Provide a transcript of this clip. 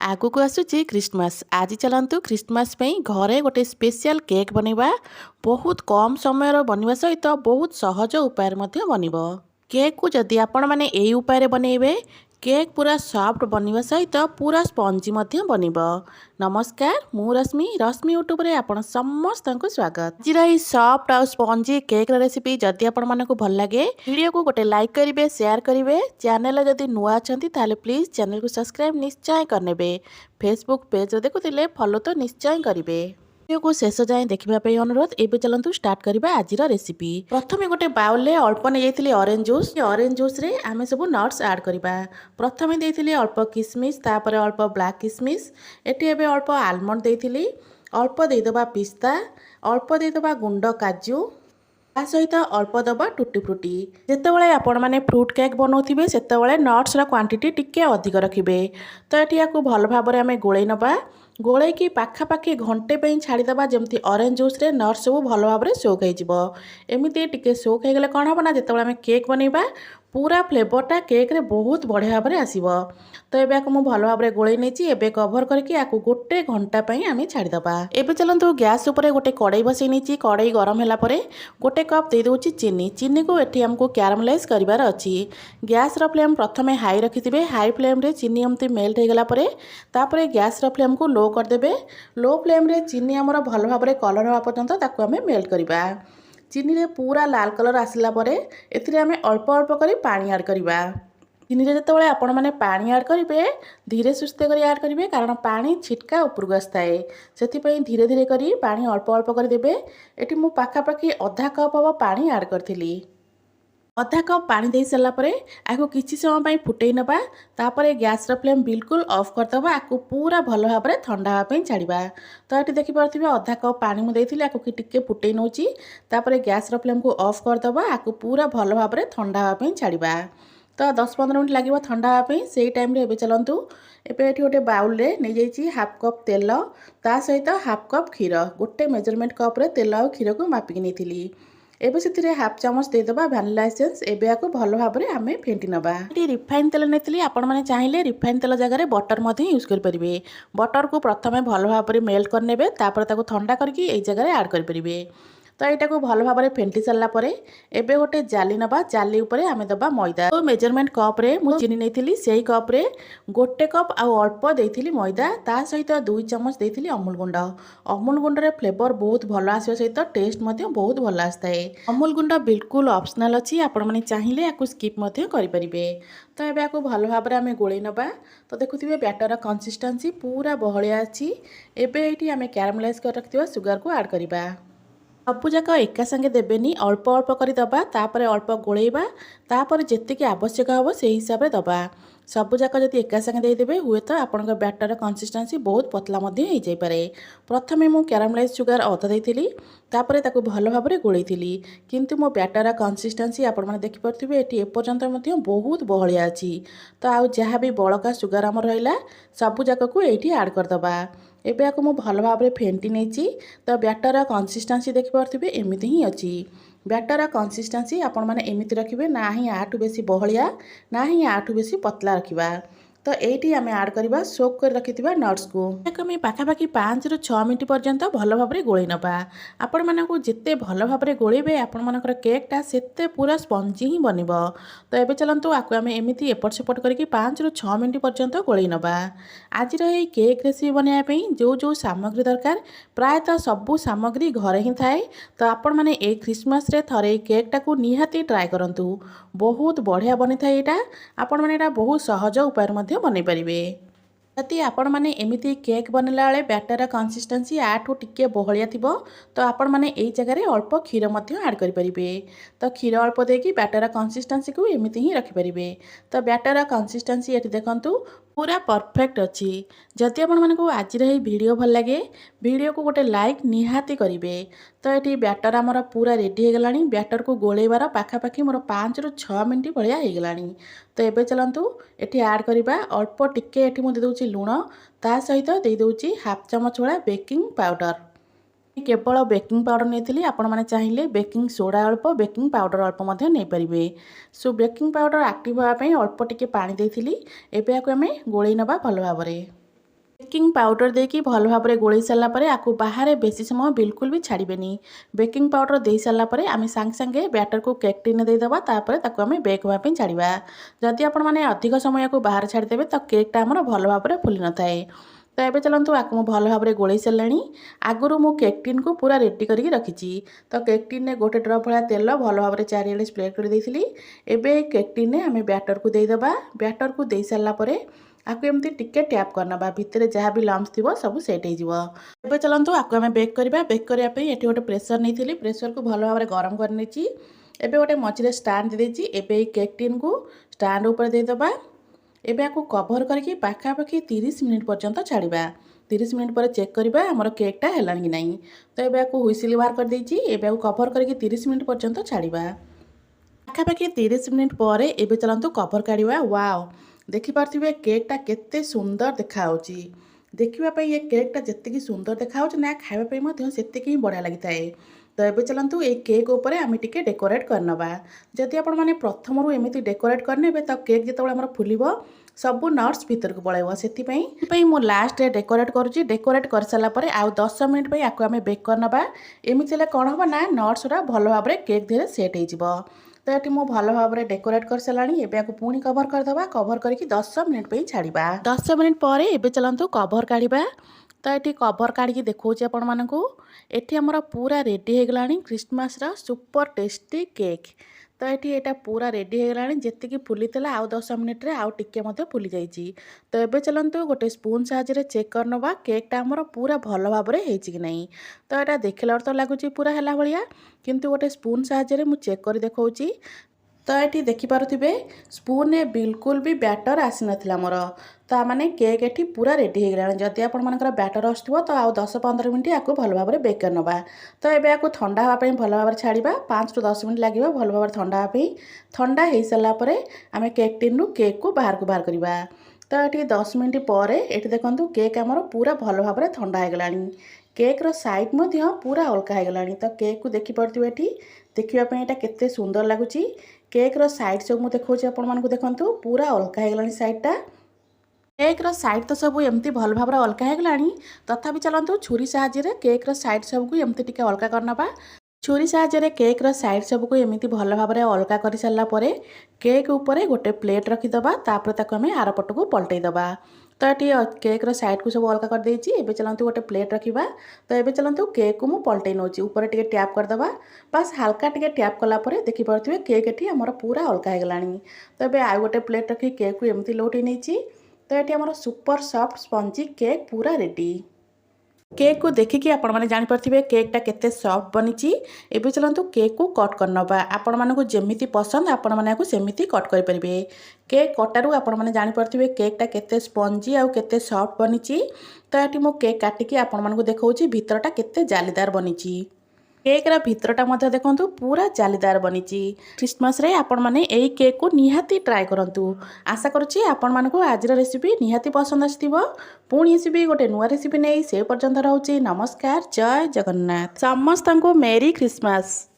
आगु आसूची क्रिसमस आज चलतु क्रिसमस घरे गोटे स्पेशल केक बनवा बहुत कम समय बनवा सहित बहुत सहज उपाय बनब केक को जदि आपण मैंने यही उपाय बनइबे केक पूरा सॉफ्ट बनवा सहित पूरा स्पंजी बनब। नमस्कार मु रश्मि रश्मि यूट्यूब रे आपण समस्त को स्वागत। आज यही सॉफ्ट और स्पंजी केक रेसिपी जदि आपण मानक भल लगे वीडियो को गोटे लाइक करेंगे शेयर करेंगे चैनल जदि नुआ अच्छा ताले प्लीज चैनल को सब्सक्राइब निश्चय करने फेसबुक पेज देखुले फॉलो तो निश्चय करेंगे। वीडियो को शेष जाए देखा अनुरोध। एवं चलतु स्टार्ट करवा आज रेसिपी। प्रथम गोटे बाउल में अल्प नहीं ऑरेंज जूस रे आमे सब नट्स ऐड करवा। प्रथम देती अल्प किसमिश तापर अल्प ब्लैक किसमिश एटी एबे अल्प आलमंड देती अल्प देदेबा पिस्ता अल्प देदेबा गुंड काजू ता सहित अल्प दबा टुटी फ्रुटी। जितेबाला आपण मैंने फ्रूट केक बनाऊे से नट्सर क्वांटिटी टिके अधिक रखिए। तो ये भल भाव में गोले नवा गोले की पाखापाखि घंटे छाड़ीदे जमी ऑरेंज जूस रे नट्स सब भल भाव में सोक होमती टे सोक होगले कौन हम ना जिते आम केक बनवा पूरा फ्लेवरटा केक रे बहुत बढ़िया भाव में आसो। तो ये मुझे भल भाव में गोले नहीं कभर करके गोटे घंटा आम छाड़ीदे। एवं चलतु गैस उपर गोटे कड़ाई बसई नहीं कड़ाई गरम है गोटे कप दे दूची चीनी चीनी को एटी आमको क्यारामलाइज करार अच्छी। गैस रो फ्लेम प्रथम हाई रखिथे हाई फ्लेम रे चीनी एमती मेल्ट हो गला तापर गैस रो फ्लेम को लो करदे। लो फ्लेम रे चीनी आमर भल भाव में कलर हवा पर्यंत ताकू आम मेल्ट करवा। चीनी रे पूरा लाल कलर आसला परे एथिरे आम अल्प अल्प करी पानी ऐड करवा। चीनी रे जेतेबेले आपण माने पानी ऐड करिवे धीरे सुस्ते करी ऐड करिवे कारण पानी छिटका उपरକୁ आस्ताए सेथिपई धीरे धीरे करी पानी अल्प अल्प करी देबे। एटी मु पाखापाखि आधा कप हबो पानी ऐड करथिली। आधा कप पानी दे सारा पर आपको किसी समय फुटई नवा तापर गैस रो फ्लेम बिल्कुल ऑफ करदबा आपको पूरा भल भाव में ठंडा हाँपी छाड़ा। तो ये देखिपे आधा कप पानी मुझे आपको टिके फुटई नौची तापर गैस रो फ्लेम को ऑफ करदबा आपको पूरा भल भाव में ठंडा हाँपी छाड़ा। तो 10-15 मिनट लगे ठंडा हाँपी से टाइम रे चलतु एबे गोटे बाउल रे नहीं जाइए हाफ कप तेल ता सहित हाफ कप क्षीर गोटे मेजरमेंट कप रे तेल और क्षीर को मापिक नहीं एबे से हाफ चामच देदेबा भानिला एसेंस एबे आको भल भाव में आम फेंटी नवा। रिफाइन तेल नहीं आपण मैंने चाहिए रिफाइन तेल जगह बटर यूज करेंगे। बटर को प्रथम भल भाव में मेल्ट करने तापर ठंडा करके यही जगह ऐड करेंगे। तो यहाँ को भल भाव में फेंटी सारापर एबे गोटे जाली नवा जाली उपरे आमे दबा मैदा। तो मेजरमेंट कप रे मु चीनी नहीं से कप रे गोटे कप आउ अल्प देती मैदा ता सहित 2 चामच देती अमूल गुंड। अमूल गुंड रे फ्लेवर बहुत भल आसो सहित टेस्ट बहुत भल आए। अमूल गुंड बिल्कुल ऑप्शनल अच्छी आपण मैंने चाहिए या स्किप करेंगे। तो ये भल भाव में आम गोले नवा। तो देखुए बैटर कंसिस्टेंसी पूरा बहलिया अच्छी। एबे ये आम क्यारामलाइज कर रखिथिबा सुगर को ऐड करवा। सबूक एका संगे देवेनि अल्प अल्प कर दबा तापर अल्प गोलेबा तापर जेतिकी आवश्यक हम से हिसाब से दबा। सबूक जब एका संगे देदेवे हुए तो आपण बैटर कंसिस्टेंसी बहुत पतला हो जाए। प्रथम मु क्यारामलाइज सुगर अधा देती तापर ताकू भल भाव में गोलैली किंतु मो बैटर कंसिस्टेंसी आपण मैंने देखिपे ये एपर्यंत बहुत बहलिया अच्छी। तो आउ जहाँ भी बड़का सुगर आम रहा सबूक को ये ऐड करदबा। एबे आपको मु भल भाव में फेंटी नहीं। तो बैटर कंसिस्टेंसी देखिपे एमती ही अच्छी। बैटर कंसिस्टेंसी आपण मैंने एमती रखिए ना ही आठू बेसी बहलिया ना ही आठू बेसी पतला रखा। तो ये आम ऐड करवा सोक कर रखि नट्स को आम पाखापाखि 5 ରୁ 6 मिनट पर्यंत भल भाव में गोले नवा। आपण मानक जिते भल भाव में गोलेबे आपण मानकर केकटा सेते पूरा स्पंजी ही बनब। तो ये चलतु आपको आम एमती एपट सेपट करके 5 ରୁ 6 मिनट पर्यंत गोले नवा। आज ये केक रेसिपी बनाइबा जो जो सामग्री दरकार प्रायतः सबू सामग्री घरे ही थाए। तो आपण माने ए क्रिसमस रे थरे केकटा को निहाती ट्राए करंतु बहुत बढ़िया बनी था। यहाँ आपण माने बहुत सहज उपाय बन पारे। यदि आपण मैंने एमती केक बनला बेले बैटर कंसिस्टेंसी आठू टिके बहलिया थिबो तो आपण मैंने यही जगह अल्प क्षीर ऐड करेंगे। तो क्षीर अल्प देकी बैटर कंसिस्टेंसी को एमती ही रखिपारे। तो बैटर कंसिस्टेंसी ये देखंतु पूरा परफेक्ट अच्छी। जदि आपण मानक आज वीडियो भल लगे वीडियो को गोटे लाइक निहाती करेंगे। तो ये बैटर आमर पूरा रेडी हो गलानी। बैटर को गोलेबार पाखापाखि मोर 5 ରୁ 6 मिनट भाया हो गलानी। तो ये चलतु ये ऐड करवा अल्प टिके ये मुझे देदे लुण ता सहित दे दूची हाफ चामच भाया बेकिंग पाउडर। केवल बेकिंग पाउडर नहीं आपण मैंने चाहिए बेकिंग सोडा अल्प बेकिंग पाउडर अल्प नहीं पारे। सो बेकिंग पाउडर एक्टिव होगापी अल्प टिके पानी देती एवं आम गोले नवा भल भाव में। बेकिंग पाउडर देकी भल भाव गोल सारापर आपको बाहर बेसी समय बिल्कुल भी छाड़बेनी। बेकिंग पाउडर दे सारापर आम सांगे सांगे बैटर को केक टिन देदेबा आम बेक होगापी छाड़ा। जदि आपण मैंने अधिक समय को बाहर छाड़देवे तो केकटा आमर भल भाव फुली न थाए। तो ये चलतु आपको भल भाव गोल सारे। आगुरी मु केक टिन को पूरा रेडी करके रखी। तो केक टिन में गोटे ड्रप भाया तेल भल भाव चारिड़े स्प्रे कर देती। एबे केक टिन में आम बैटर को देदेबा। बैटर को दे सारापर आपको एमती टिके टैप करना भितर जहाँ भी लम्स थी सब सेट हो चलतु आपको आम बेक करवा। बेक करने ये गोटे प्रेसर नहीं प्रेसर को भल भाव गरम कर एबे गोटे मझे स्टांड देती। एबे केक टिन को स्टांड उपर देदेबा। एबे आपको कभर करके पाखापाखि 30 मिनिट पर्यंत छाड़ा। 30 मिनिट पर चेक करवा आमर केकटा है कि नहीं। तो ये आपको हुइसिल बाहर कर देती। एबे आपको कभर करके 30 मिनिट पर्यंत छाड़ा। पाखापाखि 30 मिनिट पर एबे चलतु कभर काढ़ा। वाओ देखिपे केकटा केते सुंदर देखा देखापी ये केकटा जी सुंदर देखा ना खावाई से बढ़िया लगी थाए। तो ये चलतु ये केक उपर आम टे डेकोरेट करनवा। जदि आपण मैंने प्रथम एमती डेकोरेट करने तो केक जिते फुल सब नट्स भीतर को पलैब से मु लास्ट डेकोरेट करुँची। डेकोरेट कर सारापर आउ 10 मिनिट आपको आम बेक करनवा। एमती कौन हम ना नट्स गुड़ा भल भाव केक धीरे सेट हो। तो ये मुझे भल भाव डेकोरेट कर सारे। एबे आपको पुणी कभर करदे। कभर करके 10 मिनिट छाड़ा। 10 मिनिट पर एबे चलतु कभर काढ़ा। तो ये कभर काढ़ी देखा आपण मानू एटी आमर पूरा रेडी हो गला क्रिसमस सुपर टेस्टी केक। तो ये पूरा रेडी हो गला जी फुली आउ 10 मिनिट आउ टिके फुली जाइए। तो ये चलतु गोटे स्पून साहाय्य चेक करनवा केकटा आमर पूरा भल भाव कि नहीं। तो यहाँ देखला तो लगुच पूरा है भाया किंतु गोटे स्पून साहाय्य मुझे चेक कर देखा। तो ये देखिपे स्पून ने बिल्कुल भी बैटर आसी नाला मोर। तो मैंने केक ये पूरा रेडी हो गला। जदि आपर बैटर आसो तो आउ 10-15 मिनिट आपको भल भाव बेक करनवा। तो ये आपको ठंडा हाँपाई भल भाव छाड़ा। 5 ରୁ 10 मिनिट लगे भल भाव ठंडा हाँपाई। ठंडा हो सारापर आम केक टिन केक को बाहर करवा। तो ये 10 मिनिट पर ये देखो केक आमर पूरा भल भाव ठंडा हो गला। केक रो साइड पूरा अलग हो गला। तो केक को देखिपे ये देखापी यहाँ केते सुंदर लगुच। केक रो साइड सब मुझे देखा आपण देखु पूरा अलग हो गला। साइडटा केक रो साइड तो सब एमती भल भाव अलग हो गला। तथापि चलतु छुरी साहाय्य केक रो साइड सबको एमती टिके अलग करनवा। छुरी साहाय्य केक रो साइड सबको एमती भल भाव अलग कर सारापर केक उपर गोटे प्लेट रखीदबा। तापर आम आर पट को पलटईदबा। तो ये केक रो साइड को सब अलग कर देती। एबे चलतु गोटे प्लेट रखा। तो ये चलतु केक को मुझे पलटई नौची ऊपर टे टैप करदबा। बस हल्का टे टैप कलापर देखिपे केक ये आमर पूरा अलग हो गला। तो ये आउ गोटे प्लेट रखी केक को एमती लौटई नहीं। तो ये आमर सुपर सॉफ्ट स्पंजी केक पूरा रेडी। केक को देखिकी आपण मैंने जानीपे केकटा केते सॉफ्ट बनी। एबे चलतु केक को कट करनवा। आपण मानकु जेमिति पसंद आपण माने सेमिति कट कर पारे। केक कटारू आपण मैंने जानीपे केकटा केते स्पंजी आउ केते सॉफ्ट बनी। तो ये मु केक काटिकी आपण मानकु देखौची भितरटा केते जालीदार बनी। केक रा भितरटा मध्य देखंतु पूरा जालीदार बनी। क्रिसमस रे आपण माने एई केक को निहाती ट्राए करंतु। आशा करुछि आपण मानकु आजिर रेसिपी निहाती पसंद आसिथिबो। पुणी आसिबी गोटे नुआ रेसिपी नै से पर्यंत रहउछि। नमस्कार, जय जगन्नाथ। समस्तंकु मेरी क्रिसमस।